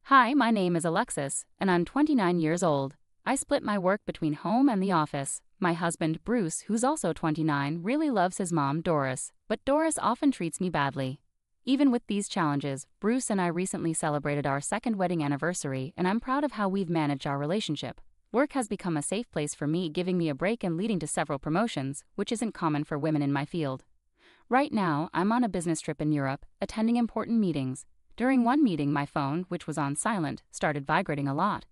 Hi, my name is Alexis, and I'm 29 years old. I split my work between home and the office. My husband, Bruce, who's also 29, really loves his mom, Doris, but Doris often treats me badly. Even with these challenges, Bruce and I recently celebrated our second wedding anniversary, and I'm proud of how we've managed our relationship. Work has become a safe place for me, giving me a break and leading to several promotions, which isn't common for women in my field. Right now, I'm on a business trip in Europe, attending important meetings. During one meeting, my phone, which was on silent, started vibrating a lot.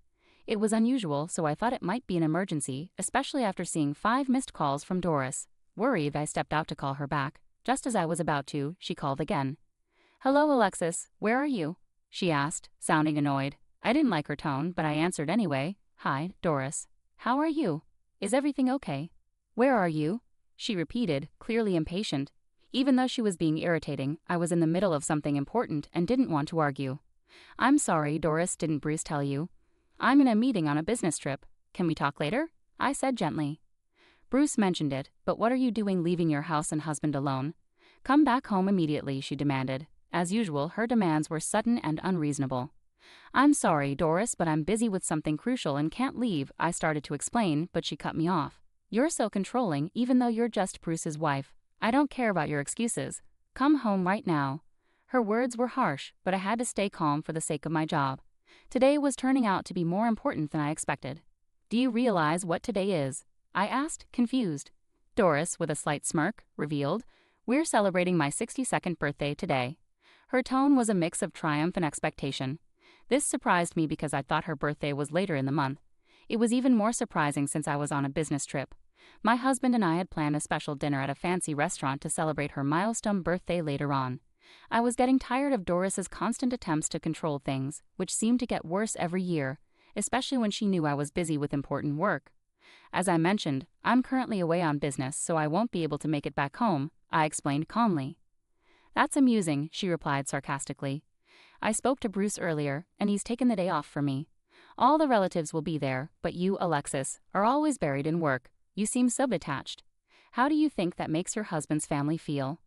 It was unusual, so I thought it might be an emergency, especially after seeing 5 missed calls from Doris. Worried, I stepped out to call her back. Just as I was about to, she called again. "Hello, Alexis, where are you?" she asked, sounding annoyed. I didn't like her tone, but I answered anyway. "Hi, Doris. How are you? Is everything okay?" "Where are you?" she repeated, clearly impatient. Even though she was being irritating, I was in the middle of something important and didn't want to argue. "I'm sorry, Doris, didn't Bruce tell you? I'm in a meeting on a business trip. Can we talk later?" I said gently. "Bruce mentioned it, but what are you doing leaving your house and husband alone? Come back home immediately," she demanded. As usual, her demands were sudden and unreasonable. "I'm sorry, Doris, but I'm busy with something crucial and can't leave," I started to explain, but she cut me off. "You're so controlling, even though you're just Bruce's wife. I don't care about your excuses. Come home right now." Her words were harsh, but I had to stay calm for the sake of my job. Today was turning out to be more important than I expected. "Do you realize what today is?" I asked, confused. Doris, with a slight smirk, revealed, "We're celebrating my 62nd birthday today." Her tone was a mix of triumph and expectation. This surprised me because I thought her birthday was later in the month. It was even more surprising since I was on a business trip. My husband and I had planned a special dinner at a fancy restaurant to celebrate her milestone birthday later on. I was getting tired of Doris's constant attempts to control things, which seemed to get worse every year, especially when she knew I was busy with important work. "As I mentioned, I'm currently away on business, so I won't be able to make it back home," I explained calmly. "That's amusing," she replied sarcastically. "I spoke to Bruce earlier, and he's taken the day off for me. All the relatives will be there, but you, Alexis, are always buried in work. You seem so detached. How do you think that makes your husband's family feel?"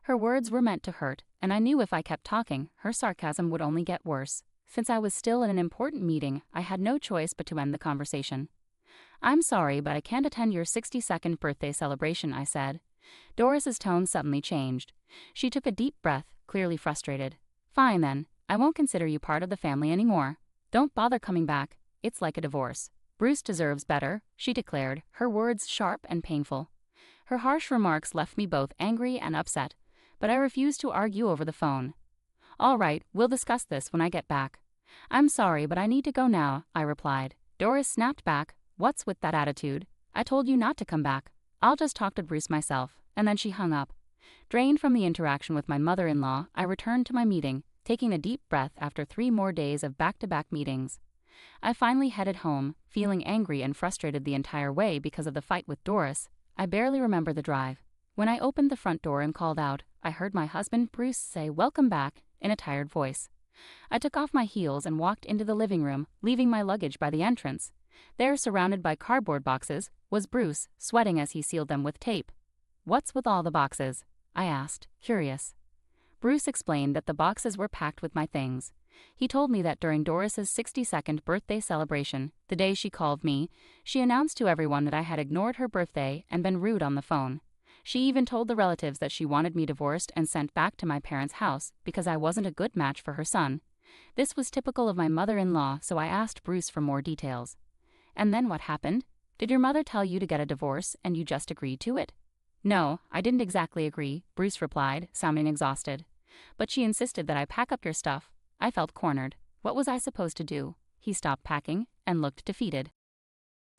Her words were meant to hurt, and I knew if I kept talking, her sarcasm would only get worse. Since I was still in an important meeting, I had no choice but to end the conversation. "I'm sorry, but I can't attend your 62nd birthday celebration," I said. Doris's tone suddenly changed. She took a deep breath, clearly frustrated. "Fine then, I won't consider you part of the family anymore. Don't bother coming back. It's like a divorce. Bruce deserves better," she declared, her words sharp and painful. Her harsh remarks left me both angry and upset, but I refused to argue over the phone. "All right, we'll discuss this when I get back." "I'm sorry, but I need to go now," I replied. Doris snapped back, "What's with that attitude? I told you not to come back. I'll just talk to Bruce myself," and then she hung up. Drained from the interaction with my mother-in-law, I returned to my meeting, taking a deep breath after 3 more days of back-to-back meetings. I finally headed home, feeling angry and frustrated the entire way because of the fight with Doris. I barely remember the drive. When I opened the front door and called out, I heard my husband Bruce say "Welcome back" in a tired voice. I took off my heels and walked into the living room, leaving my luggage by the entrance. There, surrounded by cardboard boxes, was Bruce, sweating as he sealed them with tape. "What's with all the boxes?" I asked, curious. Bruce explained that the boxes were packed with my things. He told me that during Doris's 62nd birthday celebration, the day she called me, she announced to everyone that I had ignored her birthday and been rude on the phone. She even told the relatives that she wanted me divorced and sent back to my parents' house because I wasn't a good match for her son. This was typical of my mother-in-law, so I asked Bruce for more details. "And then what happened? Did your mother tell you to get a divorce and you just agreed to it?" "No, I didn't exactly agree," Bruce replied, sounding exhausted. "But she insisted that I pack up your stuff." I felt cornered. What was I supposed to do? He stopped packing and looked defeated.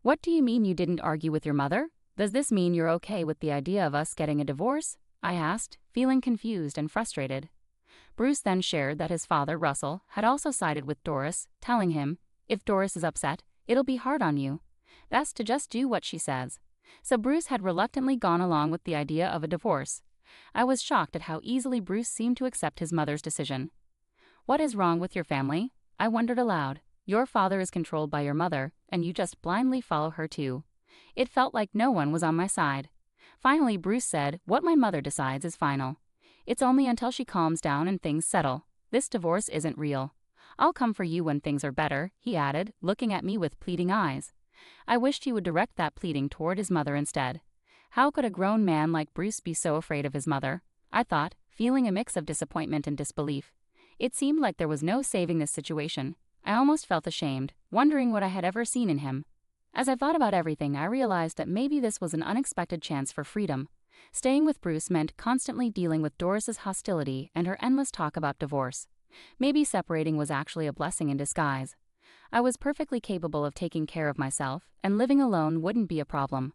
"What do you mean you didn't argue with your mother? Does this mean you're okay with the idea of us getting a divorce?" I asked, feeling confused and frustrated. Bruce then shared that his father, Russell, had also sided with Doris, telling him, "If Doris is upset, it'll be hard on you. Best to just do what she says." So Bruce had reluctantly gone along with the idea of a divorce. I was shocked at how easily Bruce seemed to accept his mother's decision. "What is wrong with your family?" I wondered aloud. "Your father is controlled by your mother, and you just blindly follow her too." It felt like no one was on my side. Finally, Bruce said, "What my mother decides is final. It's only until she calms down and things settle. This divorce isn't real. "I'll come for you when things are better," he added, looking at me with pleading eyes. I wished he would direct that pleading toward his mother instead. How could a grown man like Bruce be so afraid of his mother? I thought, feeling a mix of disappointment and disbelief. It seemed like there was no saving this situation. I almost felt ashamed, wondering what I had ever seen in him. As I thought about everything, I realized that maybe this was an unexpected chance for freedom. Staying with Bruce meant constantly dealing with Doris's hostility and her endless talk about divorce. Maybe separating was actually a blessing in disguise. I was perfectly capable of taking care of myself, and living alone wouldn't be a problem.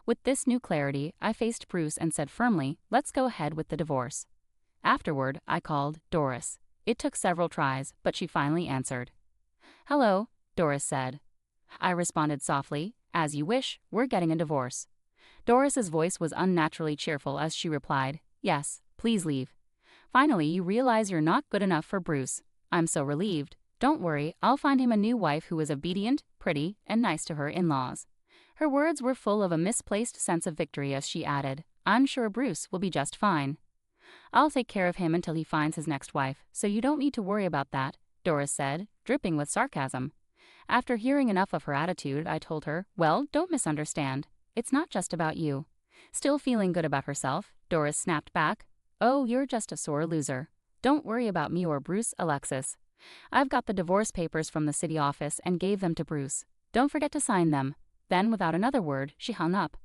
With this new clarity, I faced Bruce and said firmly, "Let's go ahead with the divorce." Afterward, I called Doris. It took several tries, but she finally answered. "Hello," Doris said. I responded softly, "As you wish, we're getting a divorce." Doris's voice was unnaturally cheerful as she replied, "Yes, please leave. Finally, you realize you're not good enough for Bruce. I'm so relieved. Don't worry, I'll find him a new wife who is obedient, pretty, and nice to her in-laws." Her words were full of a misplaced sense of victory as she added, "I'm sure Bruce will be just fine. I'll take care of him until he finds his next wife, so you don't need to worry about that," Doris said, dripping with sarcasm. After hearing enough of her attitude, I told her, "Well, don't misunderstand. It's not just about you." Still feeling good about herself, Doris snapped back, "Oh, you're just a sore loser. Don't worry about me or Bruce, Alexis. I've got the divorce papers from the city office and gave them to Bruce. Don't forget to sign them." Then, without another word, she hung up.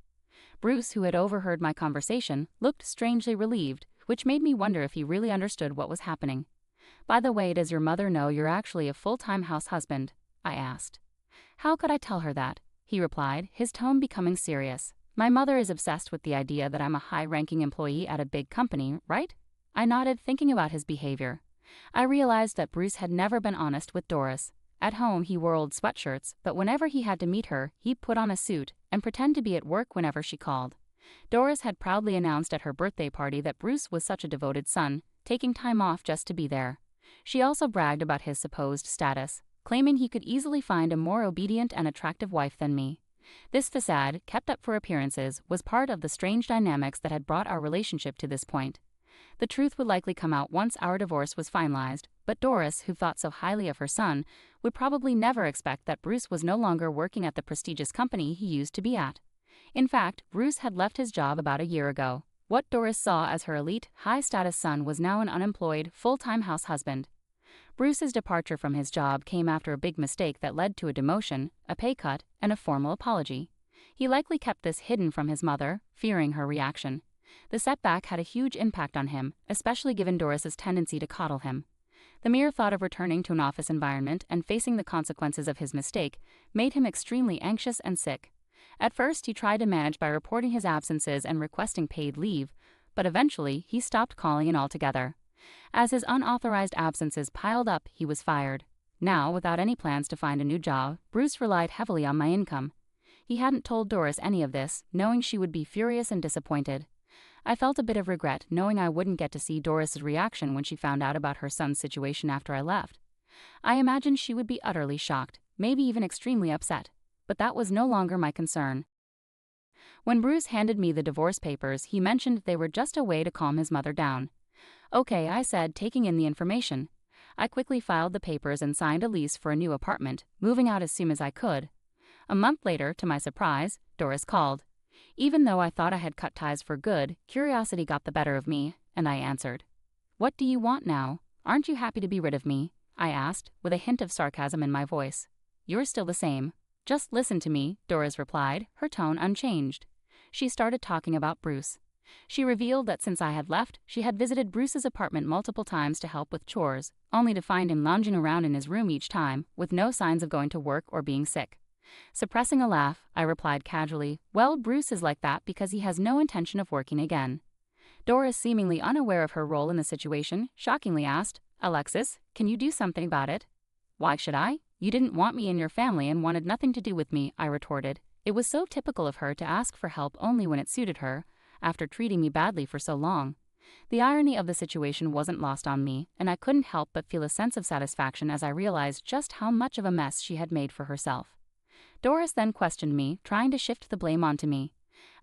Bruce, who had overheard my conversation, looked strangely relieved, which made me wonder if he really understood what was happening. "By the way, does your mother know you're actually a full-time house husband?" I asked. "How could I tell her that?" he replied, his tone becoming serious. "My mother is obsessed with the idea that I'm a high-ranking employee at a big company, right?" I nodded, thinking about his behavior. I realized that Bruce had never been honest with Doris. At home, he wore old sweatshirts, but whenever he had to meet her, he'd put on a suit and pretend to be at work whenever she called. Doris had proudly announced at her birthday party that Bruce was such a devoted son, taking time off just to be there. She also bragged about his supposed status, claiming he could easily find a more obedient and attractive wife than me. This facade, kept up for appearances, was part of the strange dynamics that had brought our relationship to this point. The truth would likely come out once our divorce was finalized, but Doris, who thought so highly of her son, would probably never expect that Bruce was no longer working at the prestigious company he used to be at. In fact, Bruce had left his job about a year ago. What Doris saw as her elite, high-status son was now an unemployed, full-time house husband. Bruce's departure from his job came after a big mistake that led to a demotion, a pay cut, and a formal apology. He likely kept this hidden from his mother, fearing her reaction. The setback had a huge impact on him, especially given Doris's tendency to coddle him. The mere thought of returning to an office environment and facing the consequences of his mistake made him extremely anxious and sick. At first, he tried to manage by reporting his absences and requesting paid leave, but eventually he stopped calling in altogether. As his unauthorized absences piled up, he was fired. Now, without any plans to find a new job, Bruce relied heavily on my income. He hadn't told Doris any of this, knowing she would be furious and disappointed. I felt a bit of regret knowing I wouldn't get to see Doris's reaction when she found out about her son's situation after I left. I imagined she would be utterly shocked, maybe even extremely upset, but that was no longer my concern. When Bruce handed me the divorce papers, he mentioned they were just a way to calm his mother down. "Okay," I said, taking in the information. I quickly filed the papers and signed a lease for a new apartment, moving out as soon as I could. A month later, to my surprise, Doris called. Even though I thought I had cut ties for good, curiosity got the better of me, and I answered. "What do you want now? Aren't you happy to be rid of me?" I asked, with a hint of sarcasm in my voice. "You're still the same." "Just listen to me," Doris replied, her tone unchanged. She started talking about Bruce. She revealed that since I had left, she had visited Bruce's apartment multiple times to help with chores, only to find him lounging around in his room each time, with no signs of going to work or being sick. Suppressing a laugh, I replied casually, "Well, Bruce is like that because he has no intention of working again." Doris, seemingly unaware of her role in the situation, shockingly asked, "Alexis, can you do something about it?" "Why should I? You didn't want me in your family and wanted nothing to do with me," I retorted. It was so typical of her to ask for help only when it suited her, after treating me badly for so long. The irony of the situation wasn't lost on me, and I couldn't help but feel a sense of satisfaction as I realized just how much of a mess she had made for herself. Doris then questioned me, trying to shift the blame onto me.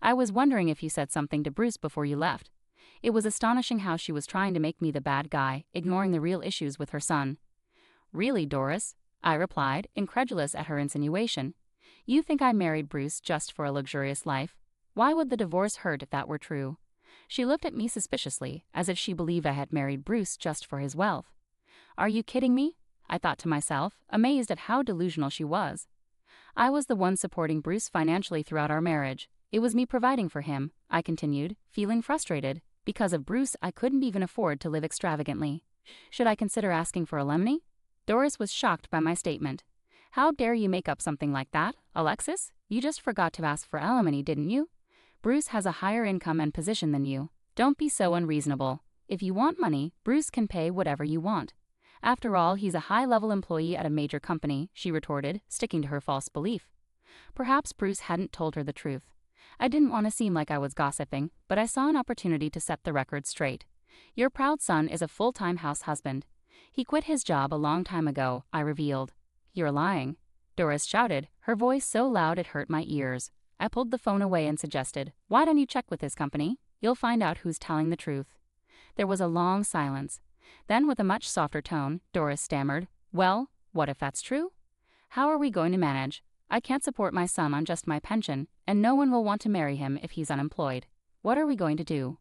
"I was wondering if you said something to Bruce before you left." It was astonishing how she was trying to make me the bad guy, ignoring the real issues with her son. Really, Doris? I replied, incredulous at her insinuation. You think I married Bruce just for a luxurious life? Why would the divorce hurt if that were true? She looked at me suspiciously, as if she believed I had married Bruce just for his wealth. Are you kidding me? I thought to myself, amazed at how delusional she was. I was the one supporting Bruce financially throughout our marriage. It was me providing for him, I continued, feeling frustrated. Because of Bruce, I couldn't even afford to live extravagantly. Should I consider asking for alimony? Doris was shocked by my statement. How dare you make up something like that, Alexis? You just forgot to ask for alimony, didn't you? Bruce has a higher income and position than you. Don't be so unreasonable. If you want money, Bruce can pay whatever you want. After all, he's a high-level employee at a major company, she retorted, sticking to her false belief. Perhaps Bruce hadn't told her the truth. I didn't want to seem like I was gossiping, but I saw an opportunity to set the record straight. Your proud son is a full-time house husband. He quit his job a long time ago, I revealed. You're lying, Doris shouted, her voice so loud it hurt my ears. I pulled the phone away and suggested, why don't you check with his company? You'll find out who's telling the truth. There was a long silence. Then, with a much softer tone, Doris stammered, well, what if that's true? How are we going to manage? I can't support my son on just my pension, and no one will want to marry him if he's unemployed. What are we going to do?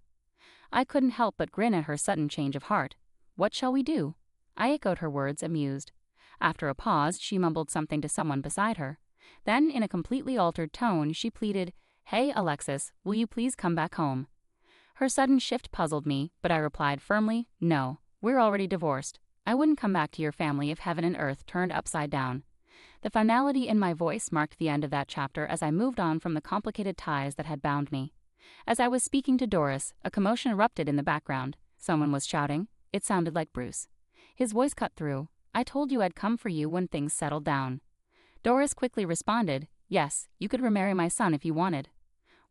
I couldn't help but grin at her sudden change of heart. What shall we do? I echoed her words, amused. After a pause, she mumbled something to someone beside her. Then, in a completely altered tone, she pleaded, Hey, Alexis, will you please come back home? Her sudden shift puzzled me, but I replied firmly, no, we're already divorced. I wouldn't come back to your family if heaven and earth turned upside down. The finality in my voice marked the end of that chapter as I moved on from the complicated ties that had bound me. As I was speaking to Doris, a commotion erupted in the background. Someone was shouting. It sounded like Bruce. His voice cut through. I told you I'd come for you when things settled down. Doris quickly responded, yes, you could remarry my son if you wanted.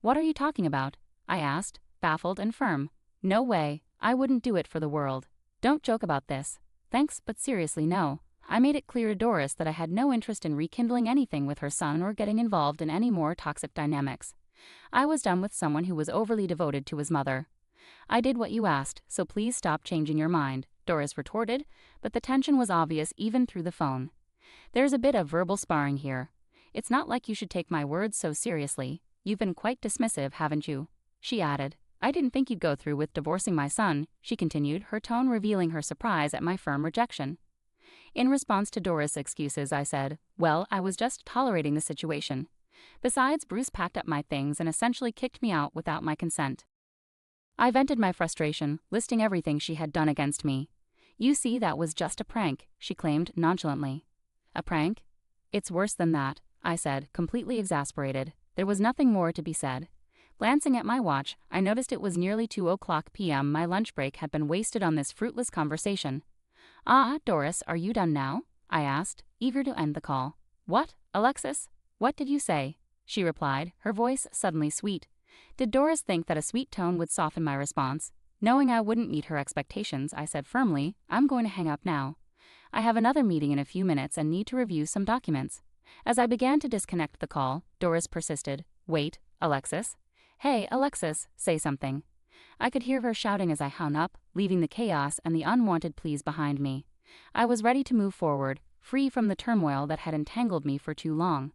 What are you talking about? I asked, baffled and firm. No way, I wouldn't do it for the world. Don't joke about this. Thanks, but seriously, no. I made it clear to Doris that I had no interest in rekindling anything with her son or getting involved in any more toxic dynamics. I was done with someone who was overly devoted to his mother. I did what you asked, so please stop changing your mind, Doris retorted, but the tension was obvious even through the phone. There's a bit of verbal sparring here. It's not like you should take my words so seriously. You've been quite dismissive, haven't you? She added. I didn't think you'd go through with divorcing my son, she continued, her tone revealing her surprise at my firm rejection. In response to Doris' excuses, I said, well, I was just tolerating the situation. Besides, Bruce packed up my things and essentially kicked me out without my consent. I vented my frustration, listing everything she had done against me. You see, that was just a prank, she claimed nonchalantly. A prank? It's worse than that, I said, completely exasperated. There was nothing more to be said. Glancing at my watch, I noticed it was nearly 2:00 p.m. My lunch break had been wasted on this fruitless conversation. Ah, Doris, are you done now? I asked, eager to end the call. What, Alexis? What did you say? She replied, her voice suddenly sweet. Did Doris think that a sweet tone would soften my response? Knowing I wouldn't meet her expectations, I said firmly, I'm going to hang up now. I have another meeting in a few minutes and need to review some documents. As I began to disconnect the call, Doris persisted. Wait, Alexis. Hey, Alexis, say something. I could hear her shouting as I hung up, leaving the chaos and the unwanted pleas behind me. I was ready to move forward, free from the turmoil that had entangled me for too long.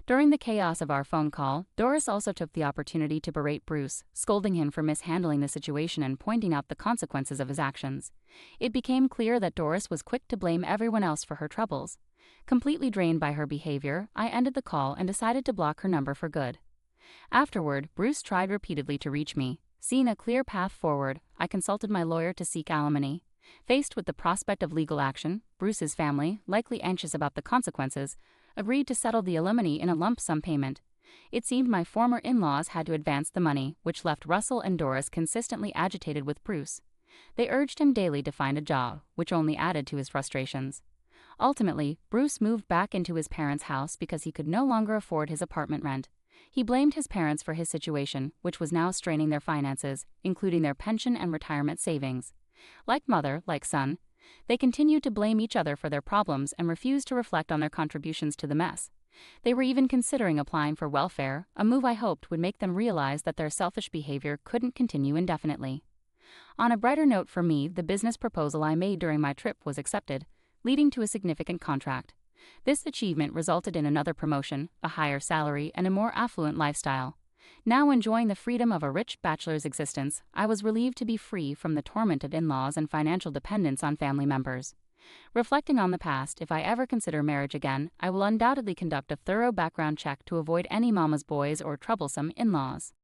During the chaos of our phone call, Doris also took the opportunity to berate Bruce, scolding him for mishandling the situation and pointing out the consequences of his actions. It became clear that Doris was quick to blame everyone else for her troubles. Completely drained by her behavior, I ended the call and decided to block her number for good. Afterward, Bruce tried repeatedly to reach me. Seeing a clear path forward, I consulted my lawyer to seek alimony. Faced with the prospect of legal action, Bruce's family, likely anxious about the consequences, agreed to settle the alimony in a lump sum payment. It seemed my former in-laws had to advance the money, which left Russell and Doris consistently agitated with Bruce. They urged him daily to find a job, which only added to his frustrations. Ultimately, Bruce moved back into his parents' house because he could no longer afford his apartment rent. He blamed his parents for his situation, which was now straining their finances, including their pension and retirement savings. Like mother, like son, they continued to blame each other for their problems and refused to reflect on their contributions to the mess. They were even considering applying for welfare, a move I hoped would make them realize that their selfish behavior couldn't continue indefinitely. On a brighter note for me, the business proposal I made during my trip was accepted. leading to a significant contract. This achievement resulted in another promotion, a higher salary, and a more affluent lifestyle. Now enjoying the freedom of a rich bachelor's existence, I was relieved to be free from the torment of in-laws and financial dependence on family members. Reflecting on the past, if I ever consider marriage again, I will undoubtedly conduct a thorough background check to avoid any mama's boys or troublesome in-laws.